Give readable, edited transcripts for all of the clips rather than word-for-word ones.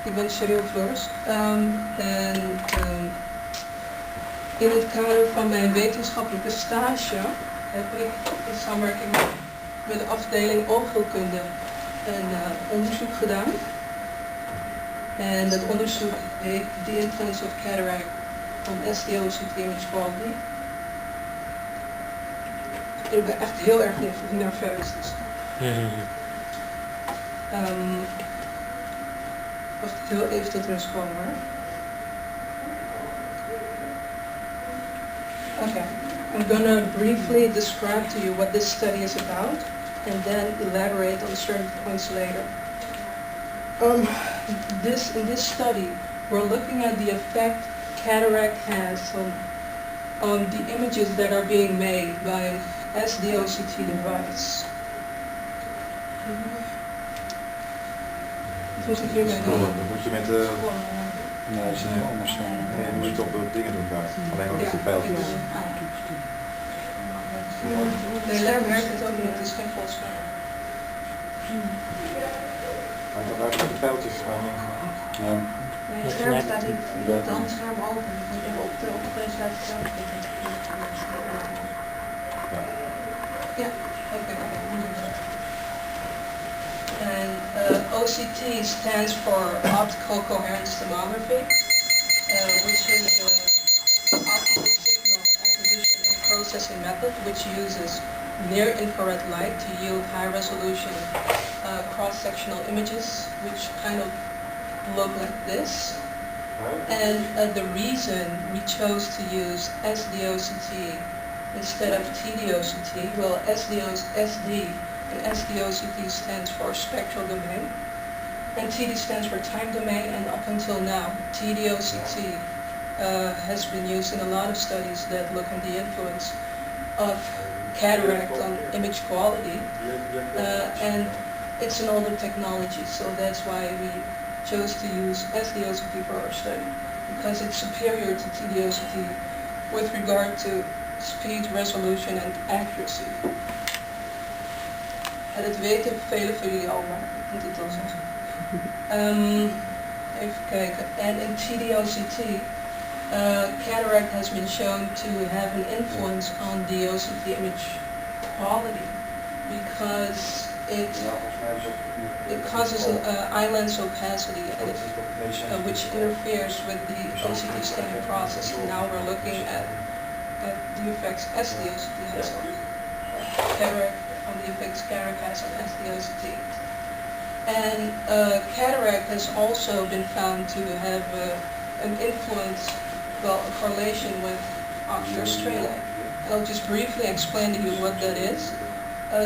Ik ben Cheryl Flores. In het kader van mijn wetenschappelijke stage heb ik in samenwerking met de afdeling oogheelkunde een onderzoek gedaan. En dat onderzoek heet The Influence of Cataract on SDO OCT Image Quality. Ik ben echt heel erg nerveus. Wacht heel even tot rust komen hoor. Okay, I'm gonna briefly describe to you what this study is about and then elaborate on certain points later. In this study, we're looking at the effect cataract has on the images that are being made by an SDOCT device. Wat moet ik hiermee doen? Dat moet je met de... Nee, dat is anders. Nee, je moet het op de dingen doen daar. Alleen ook de pijltjes. Nee, daar werkt het ook niet, het is geen volscherm. Maar dan werkt met de pijltjes gewoon in. Ja. Nee, het scherm staat niet, het andere scherm open. Je moet even op de presentatie zelf klikken. Ja, oké. And OCT stands for Optical Coherence Tomography, which is an optical signal acquisition and processing method which uses near-infrared light to yield high-resolution cross-sectional images, which kind of look like this. And the reason we chose to use SDOCT instead of TDOCT, well, SD and SDOCT stands for spectral domain, and TD stands for time domain, and up until now, TDOCT has been used in a lot of studies that look at the influence of cataract on image quality, and it's an older technology, so that's why we chose to use SDOCT for our study, because it's superior to TDOCT with regard to speed, resolution and accuracy. En dat weten velen van jullie al, maar ik moet het wel zeggen. Even kijken. En in TDOCT, cataract has been shown to have an influence on the OCT image quality because it causes eye lens opacity, which interferes with the OCT scanning process. And now we're looking at the effects SDOCT has on cataract, on the effects cataract has on SDOCT. And cataract has also been found to have an influence, well, a correlation with ocular stray light. And I'll just briefly explain to you what that is.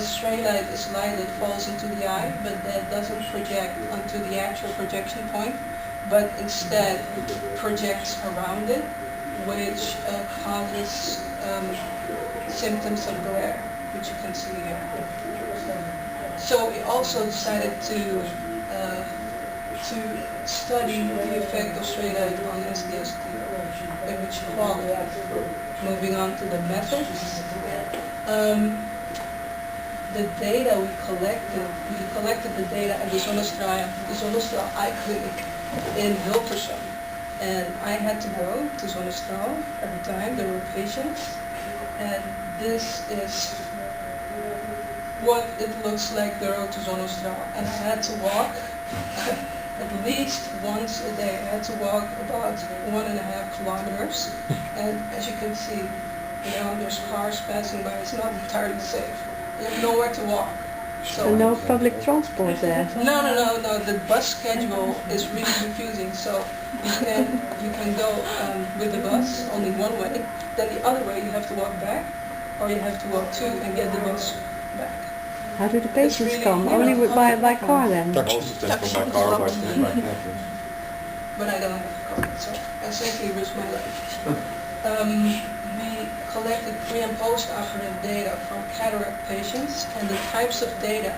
Stray light is light that falls into the eye, but that doesn't project onto the actual projection point, but instead projects around it, which causes symptoms of glare, which you can see here. So we also decided to study the effect of stray light on SDOCT image quality. Moving on to the methods. The data we collected the data at the Zonnestraal Eye Clinic in Hilversum. And I had to go to Zonnestraal every time there were patients. And this is what it looks like the road to Zonnestraal. And I had to walk at least once a day. I had to walk about 1.5 kilometers. And as you can see, there's cars passing by. It's not entirely safe. You have nowhere to walk. So no public transport there? No. The bus schedule is really confusing. So you can go with the bus only one way. Then the other way you have to walk back, or you have to walk to and get the bus back. How do the patients really come? Only by car then? Taxi. By car, by But I don't have a car, so I simply risk my life. We collected pre- and post-operative data from cataract patients, and the types of data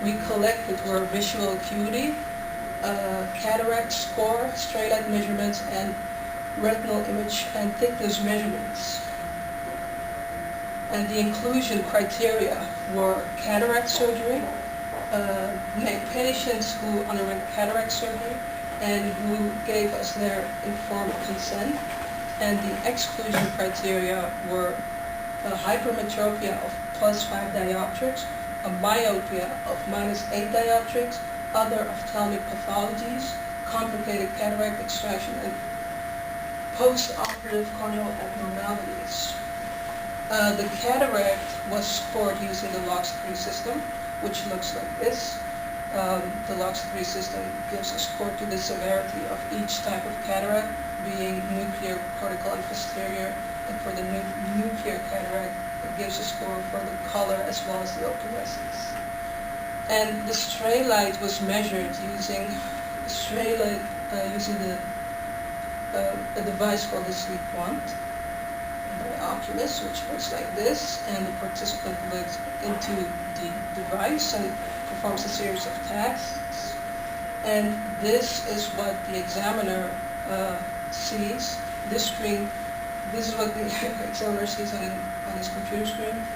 we collected were visual acuity, cataract score, stray light measurements, and retinal image and thickness measurements. And the inclusion criteria were cataract surgery, patients who underwent cataract surgery, and who gave us their informed consent. And the exclusion criteria were a hypermetropia of +5 dioptrics, a myopia of -8 dioptrics, other ophthalmic pathologies, complicated cataract extraction, and post-operative corneal abnormalities. The cataract was scored using the LOX3 system, which looks like this. The LOX3 system gives a score to the severity of each type of cataract, being nuclear, cortical, and posterior. And for the nuclear cataract, it gives a score for the color as well as the opalescence. And the stray light was measured using a device called the sleep wand by Oculus, which looks like this, and the participant looks into the device and performs a series of tasks. And this is what the examiner sees. This is what the examiner sees on his computer screen,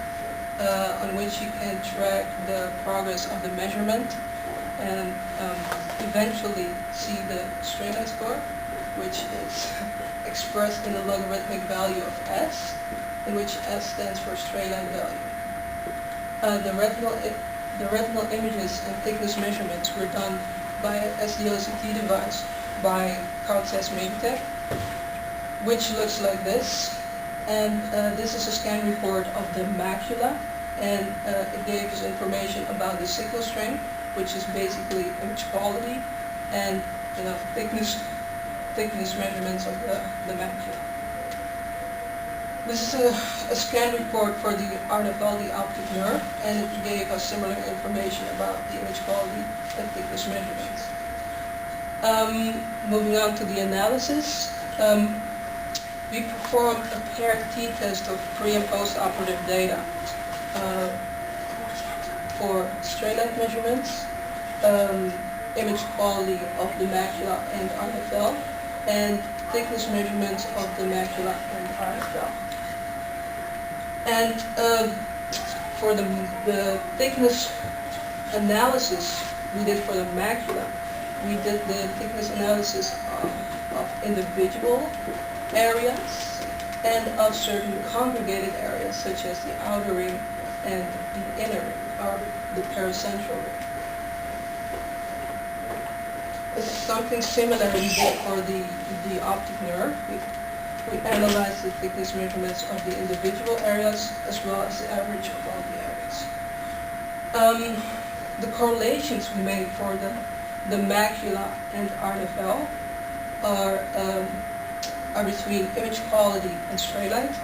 on which he can track the progress of the measurement and eventually see the stray light score, which is expressed in a logarithmic value of S, in which S stands for stray light value. The retinal images and thickness measurements were done by an SD-OCT device by Carl Zeiss Meditech, which looks like this. And this is a scan report of the macula, and it gave us information about the signal strength, which is basically image quality, and thickness measurements of the macula. This is a scan report for the RFL, the optic nerve, and it gave us similar information about the image quality and thickness measurements. Moving on to the analysis, we performed a paired t-test of pre- and post-operative data for stray light measurements, image quality of the macula and RFL, and thickness measurements of the macula and RFL. And for the thickness analysis we did for the macula, we did the thickness analysis of individual areas and of certain congregated areas, such as the outer ring and the inner ring, or the paracentral ring. It's something similar we did for the optic nerve. We analyzed the thickness measurements of the individual areas as well as the average of all the areas. The correlations we made for the macula and RFL are between image quality and stray light,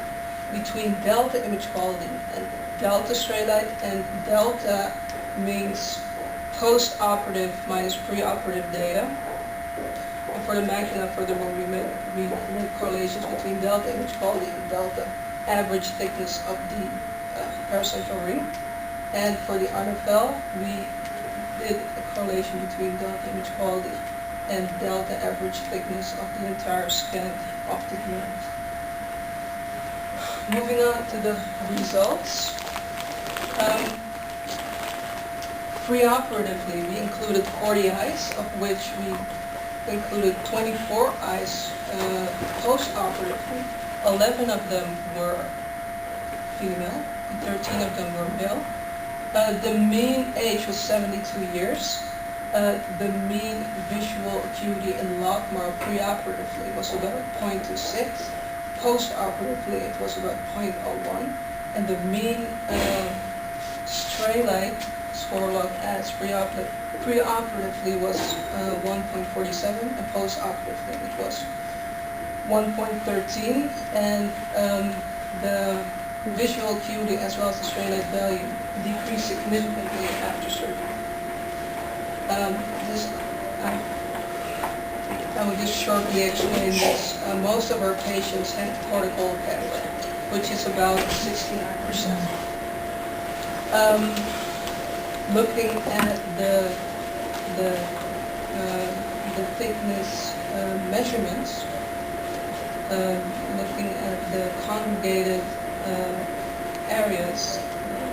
between delta image quality and delta stray light, and delta means post-operative minus pre-operative data. And for the macula, furthermore, we made correlations between delta image quality and delta average thickness of the paracentral ring. And for the RFL, we did a correlation between delta image quality and delta average thickness of the entire scanned optic nerve. Moving on to the results. Preoperatively, we included 40 eyes, of which we included 24 eyes post-operatively. 11 of them were female, and 13 of them were male. The mean age was 72 years. The mean visual acuity in logMAR preoperatively was about 0.26. Post-operatively, it was about 0.01. And the mean stray light score log as preoperatively was 1.47, and post-operatively it was 1.13, and the visual acuity as well as the stray light value decreased significantly after surgery. I will just shortly explain this. Most of our patients had cortical cataract, which is about 69%. Looking at the thickness measurements, looking at the congregated areas,